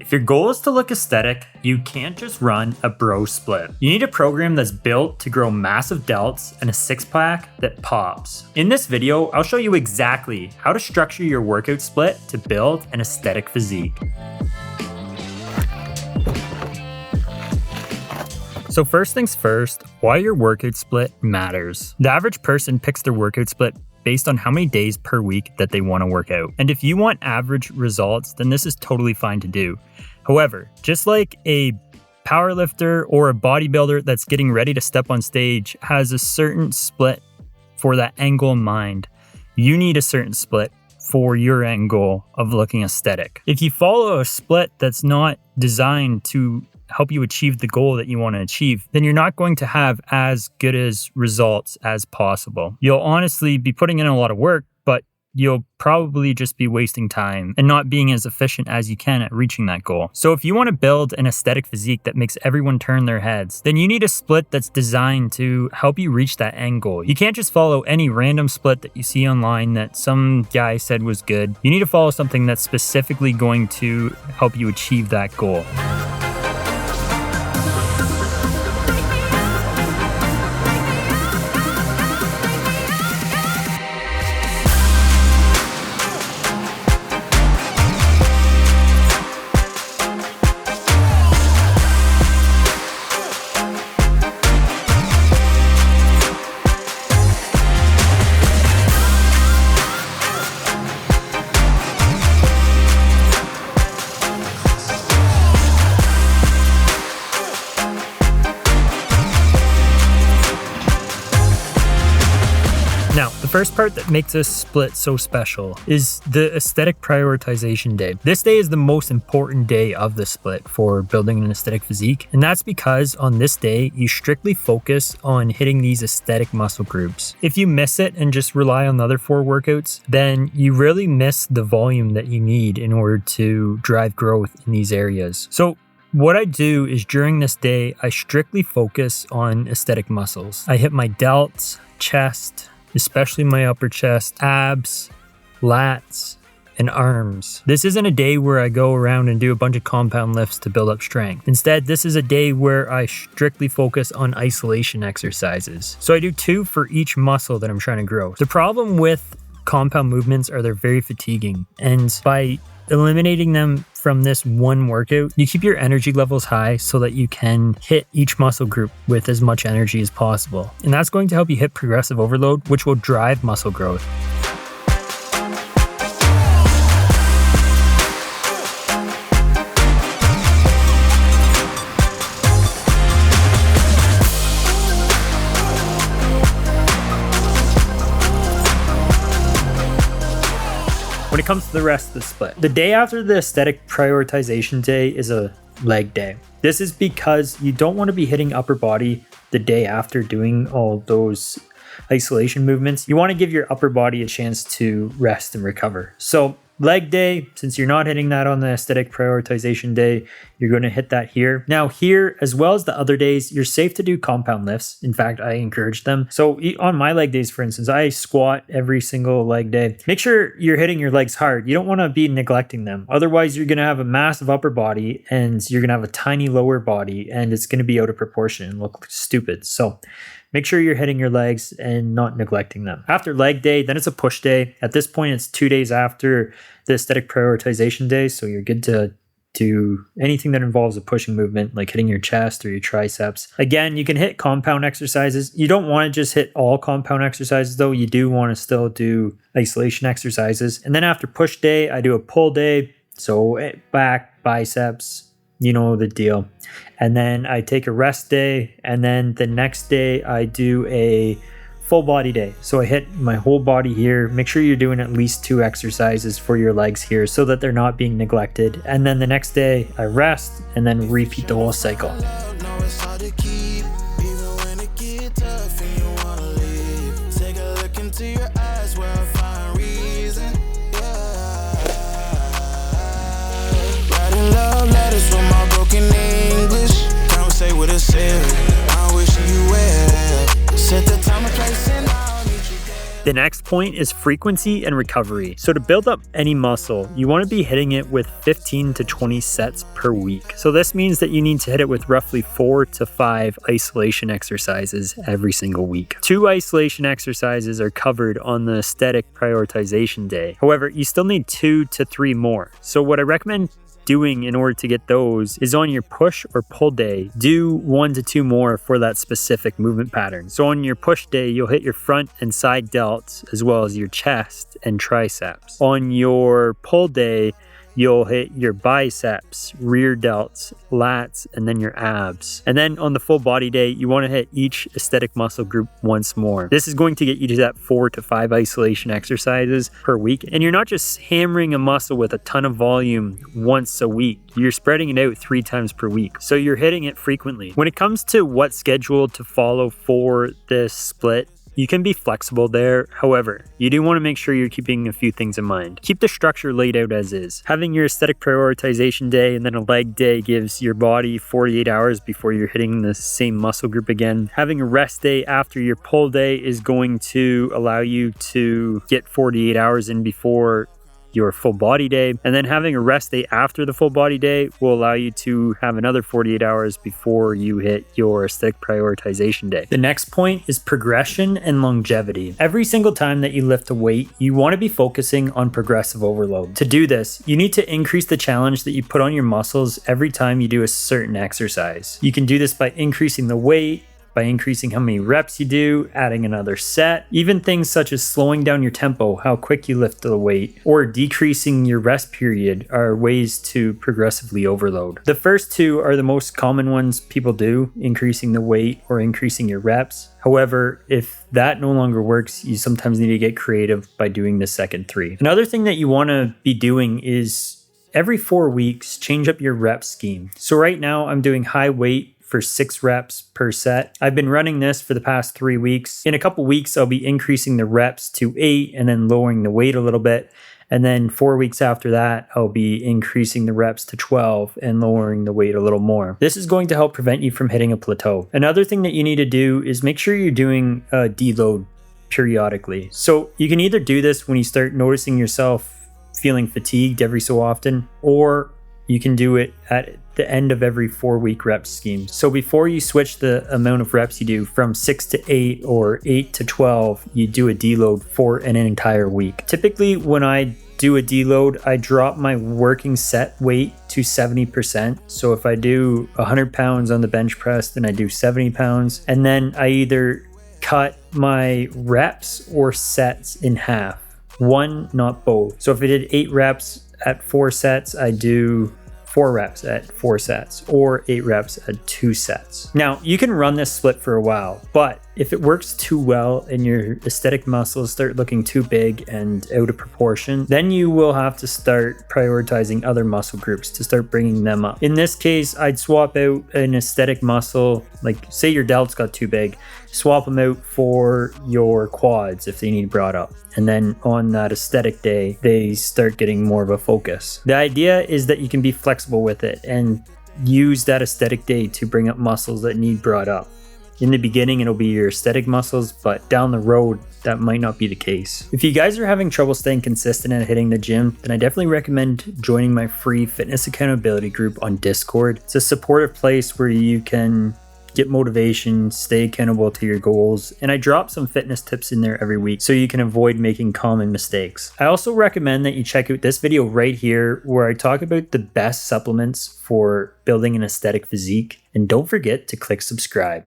If your goal is to look aesthetic, you can't just run a bro split. You need a program that's built to grow massive delts and a six-pack that pops. In this video, I'll show you exactly how to structure your workout split to build an aesthetic physique. So first things first, why your workout split matters. The average person picks their workout split based on how many days per week that they want to work out. And if you want average results, then this is totally fine to do. However, just like a powerlifter or a bodybuilder that's getting ready to step on stage has a certain split for that end goal in mind, you need a certain split for your end goal of looking aesthetic. If you follow a split that's not designed to help you achieve the goal that you want to achieve, then you're not going to have as good as results as possible. You'll honestly be putting in a lot of work, but you'll probably just be wasting time and not being as efficient as you can at reaching that goal. So if you want to build an aesthetic physique that makes everyone turn their heads, then you need a split that's designed to help you reach that end goal. You can't just follow any random split that you see online that some guy said was good. You need to follow something that's specifically going to help you achieve that goal. Now, the first part that makes this split so special is the aesthetic prioritization day. This day is the most important day of the split for building an aesthetic physique, and that's because on this day, you strictly focus on hitting these aesthetic muscle groups. If you miss it and just rely on the other 4 workouts, then you really miss the volume that you need in order to drive growth in these areas. So what I do is during this day, I strictly focus on aesthetic muscles. I hit my delts, chest, especially my upper chest, abs, lats, and arms. This isn't a day where I go around and do a bunch of compound lifts to build up strength. Instead, this is a day where I strictly focus on isolation exercises. So I do 2 for each muscle that I'm trying to grow. The problem with compound movements are they're very fatiguing, and by eliminating them from this one workout, you keep your energy levels high so that you can hit each muscle group with as much energy as possible. And that's going to help you hit progressive overload, which will drive muscle growth. When it comes to the rest of the split, the day after the aesthetic prioritization day is a leg day. This is because you don't want to be hitting upper body the day after doing all those isolation movements. You want to give your upper body a chance to rest and recover. So leg day, since you're not hitting that on the aesthetic prioritization day, you're going to hit that here. Now here, as well as the other days, you're safe to do compound lifts. In fact, I encourage them. So on my leg days, for instance, I squat every single leg day. Make sure you're hitting your legs hard. You don't want to be neglecting them. Otherwise, you're going to have a massive upper body and you're going to have a tiny lower body, and it's going to be out of proportion and look stupid. So make sure you're hitting your legs and not neglecting them. After leg day, then it's a push day. At this point, it's 2 days after the aesthetic prioritization day, so you're good to do anything that involves a pushing movement, like hitting your chest or your triceps. Again, you can hit compound exercises. You don't want to just hit all compound exercises, though. You do want to still do isolation exercises. And then after push day, I do a pull day, so back, biceps, you know the deal. And then I take a rest day, and then the next day I do a full body day. So I hit my whole body here. Make sure you're doing at least 2 exercises for your legs here so that they're not being neglected. And then the next day I rest and then repeat the whole cycle. With a sail, I wish you well. Set the time and place and I'll meet you there. The next point is frequency and recovery. So to build up any muscle, you want to be hitting it with 15 to 20 sets per week. So this means that you need to hit it with roughly 4 to 5 isolation exercises every single week. 2 isolation exercises are covered on the aesthetic prioritization day. However, you still need 2 to 3 more. So what I recommend doing in order to get those is on your push or pull day, do 1 to 2 more for that specific movement pattern. So on your push day, you'll hit your front and side delts as well as your chest and triceps. On your pull day, you'll hit your biceps, rear delts, lats, and then your abs. And then on the full body day, you want to hit each aesthetic muscle group once more. This is going to get you to that 4 to 5 isolation exercises per week. And you're not just hammering a muscle with a ton of volume once a week. You're spreading it out 3 times per week. So you're hitting it frequently. When it comes to what schedule to follow for this split, you can be flexible there. However, you do want to make sure you're keeping a few things in mind. Keep the structure laid out as is. Having your aesthetic prioritization day and then a leg day gives your body 48 hours before you're hitting the same muscle group again. Having a rest day after your pull day is going to allow you to get 48 hours in before your full body day, and then having a rest day after the full body day will allow you to have another 48 hours before you hit your aesthetic prioritization day. The next point is progression and longevity. Every single time that you lift a weight, you want to be focusing on progressive overload. To do this, you need to increase the challenge that you put on your muscles every time you do a certain exercise. You can do this by increasing the weight, by increasing how many reps you do, adding another set, even things such as slowing down your tempo, how quick you lift the weight, or decreasing your rest period are ways to progressively overload. The first 2 are the most common ones people do, increasing the weight or increasing your reps. However, if that no longer works, you sometimes need to get creative by doing the second 3. Another thing that you want to be doing is every 4 weeks, change up your rep scheme. So right now I'm doing high weight for 6 reps per set. I've been running this for the past 3 weeks. In a couple weeks, I'll be increasing the reps to 8 and then lowering the weight a little bit. And then 4 weeks after that, I'll be increasing the reps to 12 and lowering the weight a little more. This is going to help prevent you from hitting a plateau. Another thing that you need to do is make sure you're doing a deload periodically. So you can either do this when you start noticing yourself feeling fatigued every so often, or you can do it at the end of every 4-week rep scheme. So before you switch the amount of reps you do from 6 to 8 or 8 to 12, you do a deload for an entire week. Typically when I do a deload, I drop my working set weight to 70%. So if I do 100 pounds on the bench press, then I do 70 pounds. And then I either cut my reps or sets in half. One, not both. So if I did 8 reps at 4 sets, I do 4 reps at 4 sets or 8 reps at 2 sets. Now, you can run this split for a while, but if it works too well and your aesthetic muscles start looking too big and out of proportion, then you will have to start prioritizing other muscle groups to start bringing them up. In this case, I'd swap out an aesthetic muscle, like say your delts got too big, swap them out for your quads if they need brought up. And then on that aesthetic day, they start getting more of a focus. The idea is that you can be flexible with it and use that aesthetic day to bring up muscles that need brought up. In the beginning, it'll be your aesthetic muscles, but down the road, that might not be the case. If you guys are having trouble staying consistent at hitting the gym, then I definitely recommend joining my free fitness accountability group on Discord. It's a supportive place where you can get motivation, stay accountable to your goals, and I drop some fitness tips in there every week so you can avoid making common mistakes. I also recommend that you check out this video right here where I talk about the best supplements for building an aesthetic physique, and don't forget to click subscribe.